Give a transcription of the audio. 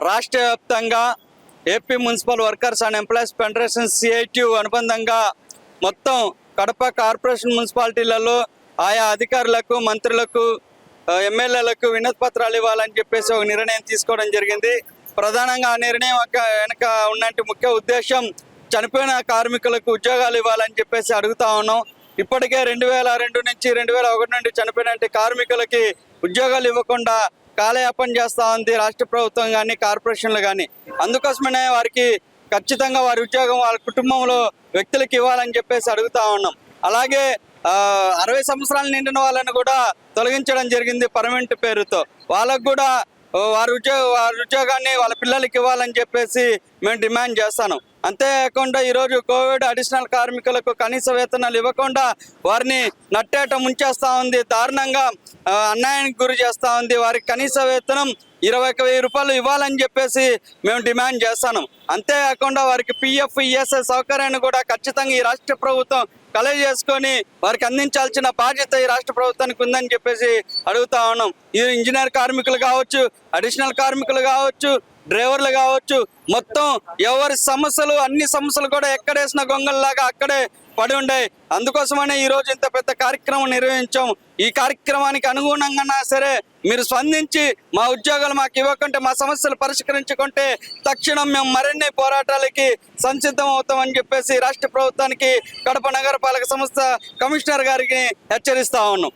రాష్ట్ర వ్యాప్తంగా AP municipal workers and employees federation CITU అనుబంధంగా మొత్తం కడప కార్పొరేషన్ మున్సిపాలిటీలలో ఆయా అధికారులకు, మంత్రులకు, ఎమ్మెల్యేలకు వినతి పత్రాలు ఇవ్వాలని చెప్పేసి ఒక నిర్ణయం తీసుకోవడం జరిగింది. ప్రధానంగా ఆ నిర్ణయం వెనక ఉన్నట్టు ముఖ్య ఉద్దేశం చనిపోయిన కార్మికులకు ఉద్యోగాలు ఇవ్వాలని చెప్పేసి అడుగుతా ఉన్నాం. ఇప్పటికే 2002 నుంచి 2001 నుండి చనిపోయిన కార్మికులకి ఉద్యోగాలు ఇవ్వకుండా కాలయాపన చేస్తూ ఉంది రాష్ట్ర ప్రభుత్వం కానీ, కార్పొరేషన్లు కానీ. అందుకోసమనే వారికి ఖచ్చితంగా వారి ఉద్యోగం వాళ్ళ కుటుంబంలో వ్యక్తులకు ఇవ్వాలని చెప్పేసి అడుగుతా ఉన్నాం. అలాగే 60 సంవత్సరాలు నిండిన వాళ్ళని కూడా తొలగించడం జరిగింది పర్మనెంట్ పేరుతో. వాళ్ళకు కూడా వారి ఉద్యోగాన్ని వాళ్ళ పిల్లలకి ఇవ్వాలని చెప్పేసి మేము డిమాండ్ చేస్తాను. అంతేకాకుండా ఈరోజు కోవిడ్ అడిషనల్ కార్మికులకు కనీస వేతనాలు ఇవ్వకుండా వారిని నట్టేట ముంచేస్తూ ఉంది, దారుణంగా అన్యాయానికి గురి చేస్తూ ఉంది. వారికి కనీస వేతనం 21,000 రూపాయలు ఇవ్వాలని చెప్పేసి మేము డిమాండ్ చేస్తాను. అంతేకాకుండా వారికి PF, ESI సౌకర్యాన్ని కూడా ఖచ్చితంగా ఈ రాష్ట్ర ప్రభుత్వం కలెక్ట్ చేసుకొని వారికి అందించాల్సిన బాధ్యత ఈ రాష్ట్ర ప్రభుత్వానికి ఉందని చెప్పేసి అడుగుతా ఉన్నాం. ఈ ఇంజనీర్ కార్మికులు కావచ్చు, అడిషనల్ కార్మికులు కావచ్చు, డ్రైవర్లు కావచ్చు, మొత్తం ఎవరి సమస్యలు అన్ని సమస్యలు కూడా ఎక్కడేసిన గొంగల్లాగా అక్కడే పడి ఉండాయి. అందుకోసమనే ఈరోజు ఇంత పెద్ద కార్యక్రమం నిర్వహించాం. ఈ కార్యక్రమానికి అనుగుణంగా సరే మీరు స్పందించి మా ఉద్యోగాలు మాకు ఇవ్వకుంటే, మా సమస్యలు పరిష్కరించుకుంటే తక్షణం మేము మరిన్ని పోరాటాలకి సంసిద్ధం అవుతామని చెప్పేసి రాష్ట్ర ప్రభుత్వానికి, కడప నగరపాలక సంస్థ కమిషనర్ గారికి హెచ్చరిస్తా ఉన్నాం.